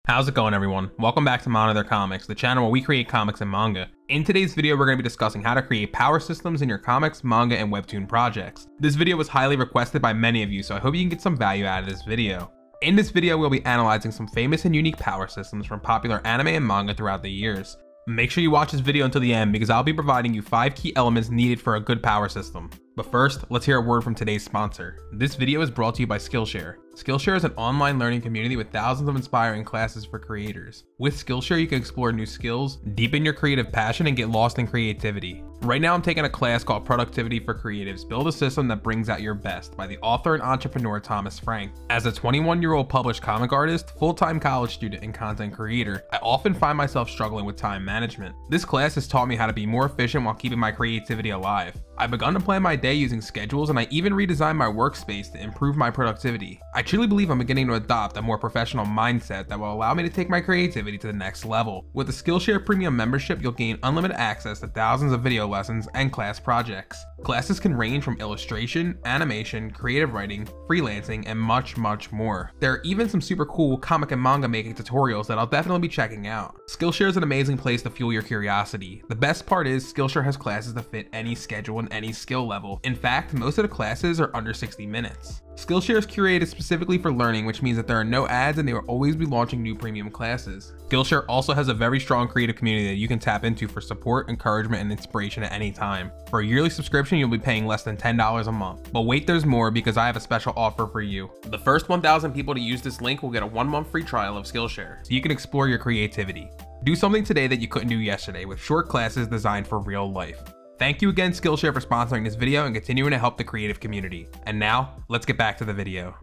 How's it going, everyone? Welcome back to Monitor Comics, the channel where we create comics and manga. In today's video, we're going to be discussing how to create power systems in your comics, manga, and webtoon projects. This video was highly requested by many of you, so I hope you can get some value out of this video. In this video, we'll be analyzing some famous and unique power systems from popular anime and manga throughout the years. Make sure you watch this video until the end because I'll be providing you 5 key elements needed for a good power system. But first, let's hear a word from today's sponsor. This video is brought to you by Skillshare. Skillshare is an online learning community with thousands of inspiring classes for creators. With Skillshare, you can explore new skills, deepen your creative passion, and get lost in creativity. Right now, I'm taking a class called Productivity for Creatives, Build a System That Brings Out Your Best by the author and entrepreneur Thomas Frank. As a 21-year-old published comic artist, full-time college student, and content creator, I often find myself struggling with time management. This class has taught me how to be more efficient while keeping my creativity alive. I've begun to plan my day using schedules, and I even redesigned my workspace to improve my productivity. I truly believe I'm beginning to adopt a more professional mindset that will allow me to take my creativity to the next level. With the Skillshare Premium membership, you'll gain unlimited access to thousands of video lessons and class projects. Classes can range from illustration, animation, creative writing, freelancing, and much more. There are even some super cool comic and manga making tutorials that I'll definitely be checking out. Skillshare is an amazing place to fuel your curiosity. The best part is Skillshare has classes to fit any schedule and any skill level. In fact, most of the classes are under 60 minutes. Skillshare is curated specifically for learning, which means that there are no ads and they will always be launching new premium classes. Skillshare also has a very strong creative community that you can tap into for support, encouragement, and inspiration at any time. For a yearly subscription, you'll be paying less than $10 a month. But wait, there's more because I have a special offer for you. The first 1,000 people to use this link will get a 1-month free trial of Skillshare, so you can explore your creativity. Do something today that you couldn't do yesterday with short classes designed for real life. Thank you again, Skillshare, for sponsoring this video and continuing to help the creative community. And now, let's get back to the video.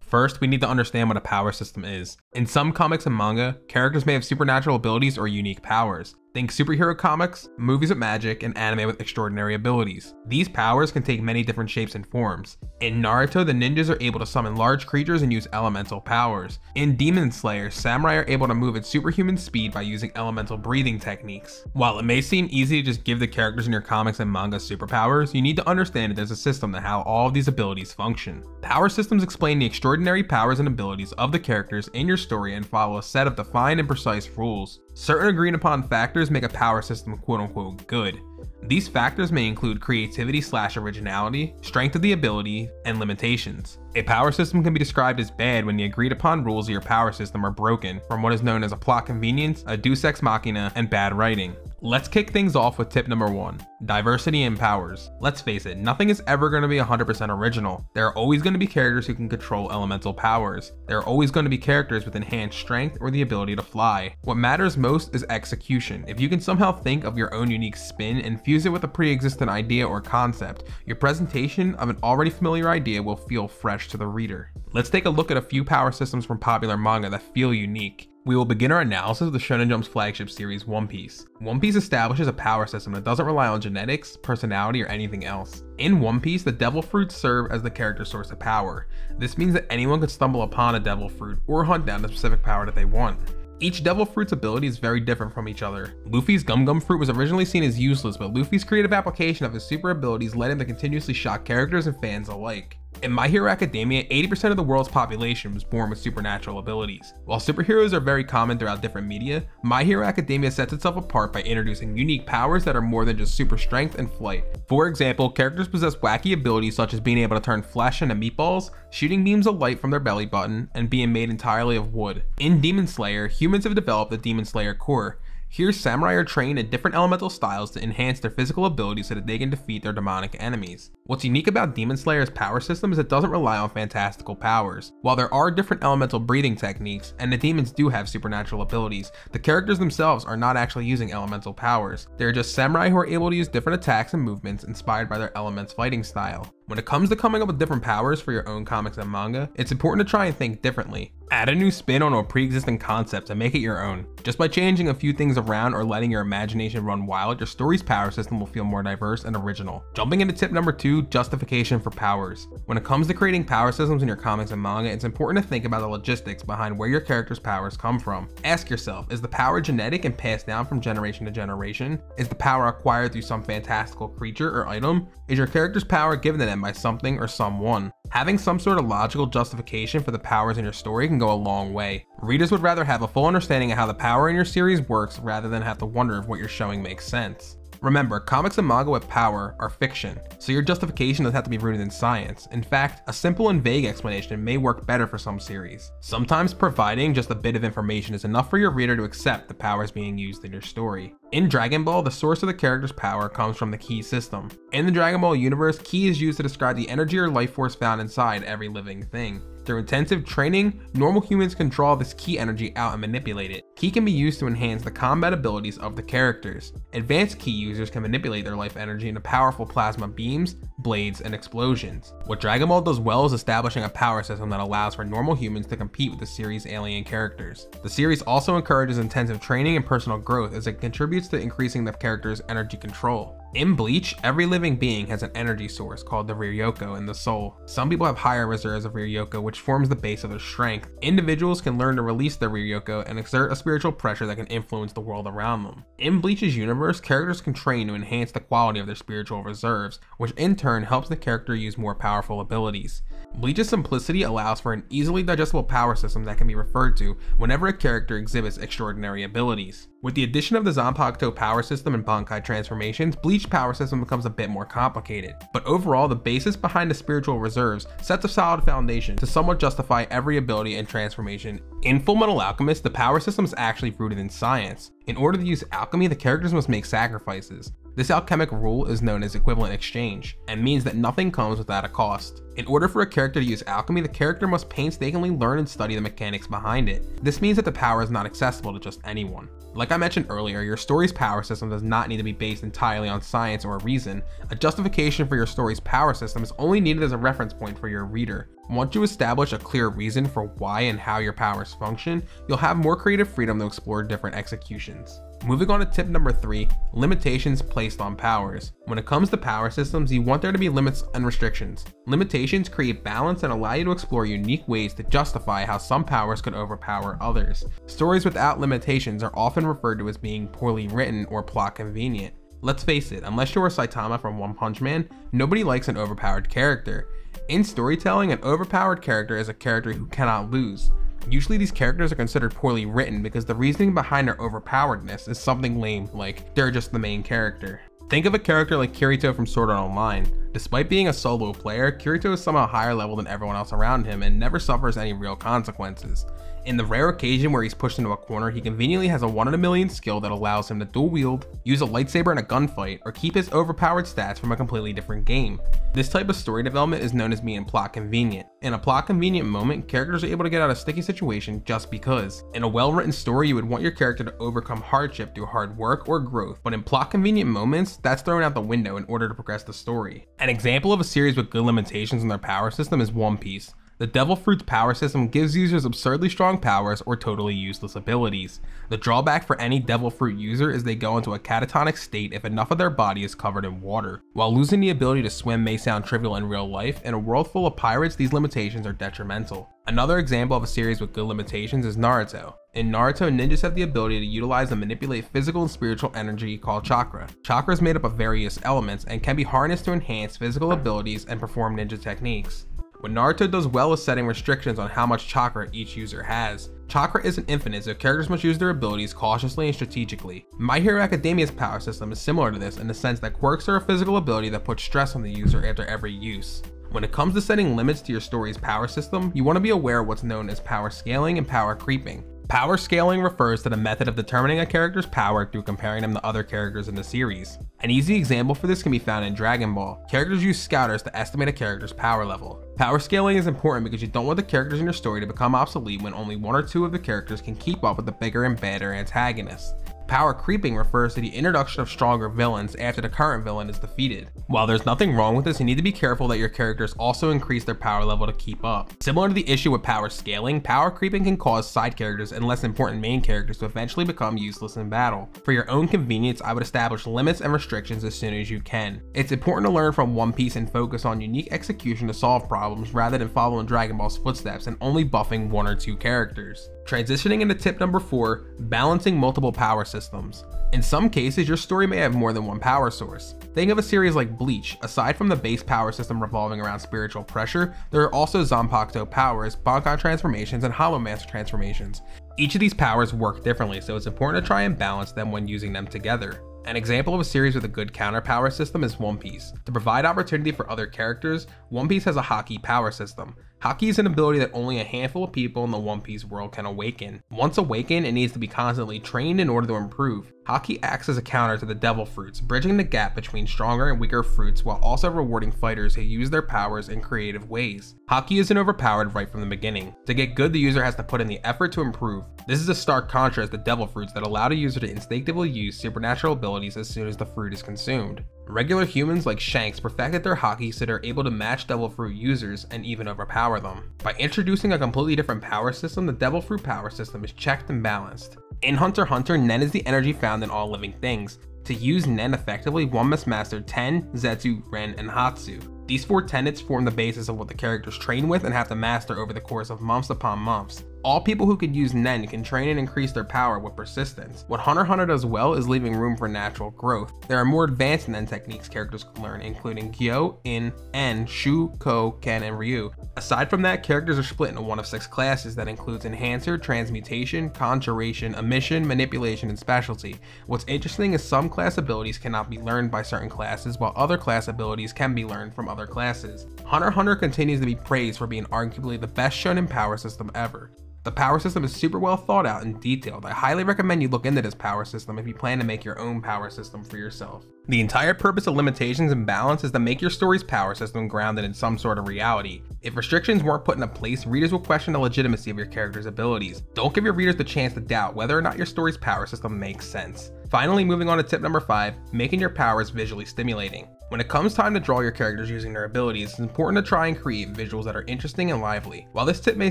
First, we need to understand what a power system is. In some comics and manga, characters may have supernatural abilities or unique powers. Think superhero comics, movies with magic, and anime with extraordinary abilities. These powers can take many different shapes and forms. In Naruto, the ninjas are able to summon large creatures and use elemental powers. In Demon Slayer, samurai are able to move at superhuman speed by using elemental breathing techniques. While it may seem easy to just give the characters in your comics and manga superpowers, you need to understand that there's a system to how all of these abilities function. Power systems explain the extraordinary powers and abilities of the characters in your story and follow a set of defined and precise rules. Certain agreed upon factors make a power system quote-unquote good. These factors may include creativity/originality, strength of the ability, and limitations. A power system can be described as bad when the agreed upon rules of your power system are broken from what is known as a plot convenience, a deus ex machina, and bad writing. Let's kick things off with tip number 1, diversity in powers. Let's face it, nothing is ever going to be 100% original. There are always going to be characters who can control elemental powers. There are always going to be characters with enhanced strength or the ability to fly. What matters most is execution. If you can somehow think of your own unique spin and fuse it with a pre-existent idea or concept, your presentation of an already familiar idea will feel fresh to the reader. Let's take a look at a few power systems from popular manga that feel unique. We will begin our analysis of the Shonen Jump's flagship series, One Piece. One Piece establishes a power system that doesn't rely on genetics, personality, or anything else. In One Piece, the devil fruits serve as the character's source of power. This means that anyone could stumble upon a devil fruit or hunt down the specific power that they want. Each devil fruit's ability is very different from each other. Luffy's Gum Gum fruit was originally seen as useless, but Luffy's creative application of his super abilities led him to continuously shock characters and fans alike. In My Hero Academia, 80% of the world's population was born with supernatural abilities. While superheroes are very common throughout different media, My Hero Academia sets itself apart by introducing unique powers that are more than just super strength and flight. For example, characters possess wacky abilities such as being able to turn flesh into meatballs, shooting beams of light from their belly button, and being made entirely of wood. In Demon Slayer, humans have developed the Demon Slayer core. Here, samurai are trained in different elemental styles to enhance their physical abilities so that they can defeat their demonic enemies. What's unique about Demon Slayer's power system is it doesn't rely on fantastical powers. While there are different elemental breathing techniques, and the demons do have supernatural abilities, the characters themselves are not actually using elemental powers. They're just samurai who are able to use different attacks and movements inspired by their element's fighting style. When it comes to coming up with different powers for your own comics and manga, it's important to try and think differently. Add a new spin on a pre-existing concept and make it your own. Just by changing a few things around or letting your imagination run wild, your story's power system will feel more diverse and original. Jumping into tip number 2, justification for powers. When it comes to creating power systems in your comics and manga, it's important to think about the logistics behind where your character's powers come from. Ask yourself, is the power genetic and passed down from generation to generation? Is the power acquired through some fantastical creature or item? Is your character's power given to them by something or someone? Having some sort of logical justification for the powers in your story can go a long way. Readers would rather have a full understanding of how the power in your series works rather than have to wonder if what you're showing makes sense. Remember, comics and manga with power are fiction, so your justification doesn't have to be rooted in science. In fact, a simple and vague explanation may work better for some series. Sometimes providing just a bit of information is enough for your reader to accept the powers being used in your story. In Dragon Ball, the source of the character's power comes from the Ki system. In the Dragon Ball universe, Ki is used to describe the energy or life force found inside every living thing. Through intensive training, normal humans can draw this Ki energy out and manipulate it. Ki can be used to enhance the combat abilities of the characters. Advanced Ki users can manipulate their life energy into powerful plasma beams, blades, and explosions. What Dragon Ball does well is establishing a power system that allows for normal humans to compete with the series' alien characters. The series also encourages intensive training and personal growth as it contributes to increasing the character's energy control. In Bleach, every living being has an energy source called the Ryoko in the soul. Some people have higher reserves of Ryoko, which forms the base of their strength. Individuals can learn to release their Ryoko and exert a spiritual pressure that can influence the world around them. In Bleach's universe, characters can train to enhance the quality of their spiritual reserves, which in turn helps the character use more powerful abilities. Bleach's simplicity allows for an easily digestible power system that can be referred to whenever a character exhibits extraordinary abilities. With the addition of the Zanpakuto power system and Bankai transformations, Bleach power system becomes a bit more complicated. But overall, the basis behind the spiritual reserves sets a solid foundation to somewhat justify every ability and transformation. In Fullmetal Alchemist, the power system is actually rooted in science. In order to use alchemy, the characters must make sacrifices. This alchemic rule is known as equivalent exchange, and means that nothing comes without a cost. In order for a character to use alchemy, the character must painstakingly learn and study the mechanics behind it. This means that the power is not accessible to just anyone. Like I mentioned earlier, your story's power system does not need to be based entirely on science or reason. A justification for your story's power system is only needed as a reference point for your reader. Once you establish a clear reason for why and how your powers function, you'll have more creative freedom to explore different executions. Moving on to tip number 3, limitations placed on powers. When it comes to power systems, you want there to be limits and restrictions. Limitations create balance and allow you to explore unique ways to justify how some powers could overpower others. Stories without limitations are often referred to as being poorly written or plot convenient. Let's face it, unless you're Saitama from One Punch Man, nobody likes an overpowered character. In storytelling, an overpowered character is a character who cannot lose. Usually these characters are considered poorly written because the reasoning behind their overpoweredness is something lame, like they're just the main character. Think of a character like Kirito from Sword Art Online. Despite being a solo player, Kirito is somehow higher level than everyone else around him and never suffers any real consequences. In the rare occasion where he's pushed into a corner, he conveniently has a 1 in a million skill that allows him to dual wield, use a lightsaber in a gunfight, or keep his overpowered stats from a completely different game. This type of story development is known as being plot convenient. In a plot convenient moment, characters are able to get out of a sticky situation just because. In a well-written story, you would want your character to overcome hardship through hard work or growth, but in plot convenient moments, that's thrown out the window in order to progress the story. An example of a series with good limitations in their power system is One Piece. The Devil Fruit's power system gives users absurdly strong powers or totally useless abilities. The drawback for any Devil Fruit user is they go into a catatonic state if enough of their body is covered in water. While losing the ability to swim may sound trivial in real life, in a world full of pirates, these limitations are detrimental. Another example of a series with good limitations is Naruto. In Naruto, ninjas have the ability to utilize and manipulate physical and spiritual energy called chakra. Chakra is made up of various elements and can be harnessed to enhance physical abilities and perform ninja techniques. What Naruto does well is setting restrictions on how much chakra each user has. Chakra isn't infinite, so characters must use their abilities cautiously and strategically. My Hero Academia's power system is similar to this in the sense that quirks are a physical ability that puts stress on the user after every use. When it comes to setting limits to your story's power system, you want to be aware of what's known as power scaling and power creeping. Power scaling refers to the method of determining a character's power through comparing them to other characters in the series. An easy example for this can be found in Dragon Ball. Characters use scouters to estimate a character's power level. Power scaling is important because you don't want the characters in your story to become obsolete when only 1 or 2 of the characters can keep up with the bigger and badder antagonists. Power creeping refers to the introduction of stronger villains after the current villain is defeated. While there's nothing wrong with this, you need to be careful that your characters also increase their power level to keep up. Similar to the issue with power scaling, power creeping can cause side characters and less important main characters to eventually become useless in battle. For your own convenience, I would establish limits and restrictions as soon as you can. It's important to learn from One Piece and focus on unique execution to solve problems rather than following Dragon Ball's footsteps and only buffing 1 or 2 characters. Transitioning into tip number 4, balancing multiple power systems. In some cases, your story may have more than one power source. Think of a series like Bleach. Aside from the base power system revolving around spiritual pressure, there are also Zanpakuto powers, Bankai transformations, and Holomancer transformations. Each of these powers work differently, so it's important to try and balance them when using them together. An example of a series with a good counter power system is One Piece. To provide opportunity for other characters, One Piece has a Haki power system. Haki is an ability that only a handful of people in the One Piece world can awaken. Once awakened, it needs to be constantly trained in order to improve. Haki acts as a counter to the devil fruits, bridging the gap between stronger and weaker fruits while also rewarding fighters who use their powers in creative ways. Haki isn't overpowered right from the beginning. To get good, the user has to put in the effort to improve. This is a stark contrast to devil fruits that allow the user to instinctively use supernatural abilities as soon as the fruit is consumed. Regular humans like Shanks perfected their Haki so they're able to match devil fruit users and even overpower them. By introducing a completely different power system, the devil fruit power system is checked and balanced. In Hunter x Hunter, Nen is the energy found in all living things. To use Nen effectively, one must master Ten, Zetsu, Ren, and Hatsu. These 4 tenets form the basis of what the characters train with and have to master over the course of months upon months. All people who can use Nen can train and increase their power with persistence. What Hunter x Hunter does well is leaving room for natural growth. There are more advanced Nen techniques characters can learn, including Gyo, In, En, Shu, Ko, Ken, and Ryu. Aside from that, characters are split into one of 6 classes that includes Enhancer, Transmutation, Conjuration, Emission, Manipulation, and Specialty. What's interesting is some class abilities cannot be learned by certain classes, while other class abilities can be learned from other classes. Hunter x Hunter continues to be praised for being arguably the best shonen power system ever. The power system is super well thought out and detailed. I highly recommend you look into this power system if you plan to make your own power system for yourself. The entire purpose of limitations and balance is to make your story's power system grounded in some sort of reality. If restrictions weren't put into place, readers will question the legitimacy of your character's abilities. Don't give your readers the chance to doubt whether or not your story's power system makes sense. Finally, moving on to tip number 5, making your powers visually stimulating. When it comes time to draw your characters using their abilities, it's important to try and create visuals that are interesting and lively. While this tip may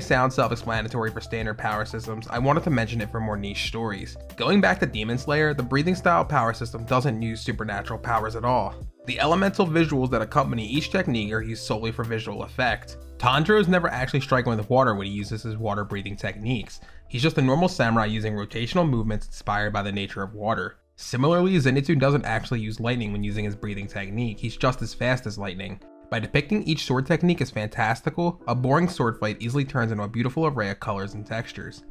sound self-explanatory for standard power systems, I wanted to mention it for more niche stories. Going back to Demon Slayer, the breathing style power system doesn't use supernatural powers at all. The elemental visuals that accompany each technique are used solely for visual effect. Tanjiro is never actually striking with water when he uses his water breathing techniques. He's just a normal samurai using rotational movements inspired by the nature of water. Similarly, Zenitsu doesn't actually use lightning when using his breathing technique, he's just as fast as lightning. By depicting each sword technique as fantastical, a boring sword fight easily turns into a beautiful array of colors and textures.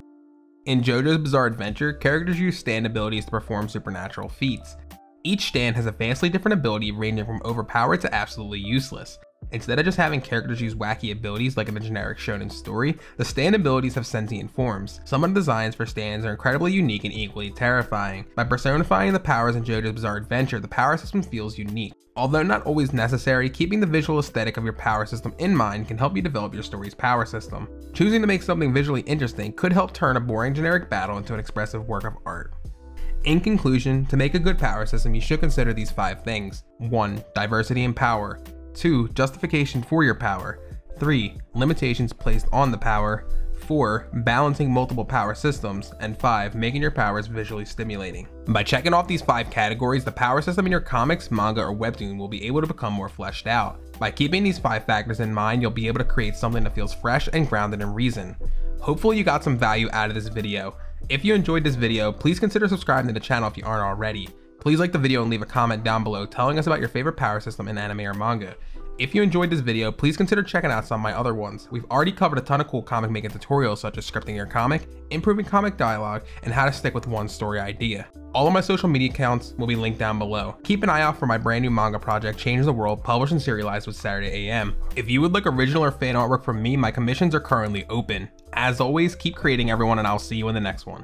In JoJo's Bizarre Adventure, characters use stand abilities to perform supernatural feats. Each stand has a vastly different ability ranging from overpowered to absolutely useless. Instead of just having characters use wacky abilities like in a generic shonen story, the stand abilities have sentient forms. Some of the designs for stands are incredibly unique and equally terrifying. By personifying the powers in JoJo's Bizarre Adventure, the power system feels unique. Although not always necessary, keeping the visual aesthetic of your power system in mind can help you develop your story's power system. Choosing to make something visually interesting could help turn a boring generic battle into an expressive work of art. In conclusion, to make a good power system, you should consider these 5 things. 1. Diversity in power. 2. Justification for your power. 3. Limitations placed on the power. 4. Balancing multiple power systems. And 5. Making your powers visually stimulating. By checking off these 5 categories, the power system in your comics, manga, or webtoon will be able to become more fleshed out. By keeping these 5 factors in mind, you'll be able to create something that feels fresh and grounded in reason. Hopefully you got some value out of this video. If you enjoyed this video, please consider subscribing to the channel if you aren't already. Please like the video and leave a comment down below telling us about your favorite power system in anime or manga. If you enjoyed this video, please consider checking out some of my other ones. We've already covered a ton of cool comic making tutorials such as scripting your comic, improving comic dialogue, and how to stick with one story idea. All of my social media accounts will be linked down below. Keep an eye out for my brand new manga project, Change the World, published and serialized with Saturday AM. If you would like original or fan artwork from me, my commissions are currently open. As always, keep creating everyone, and I'll see you in the next one.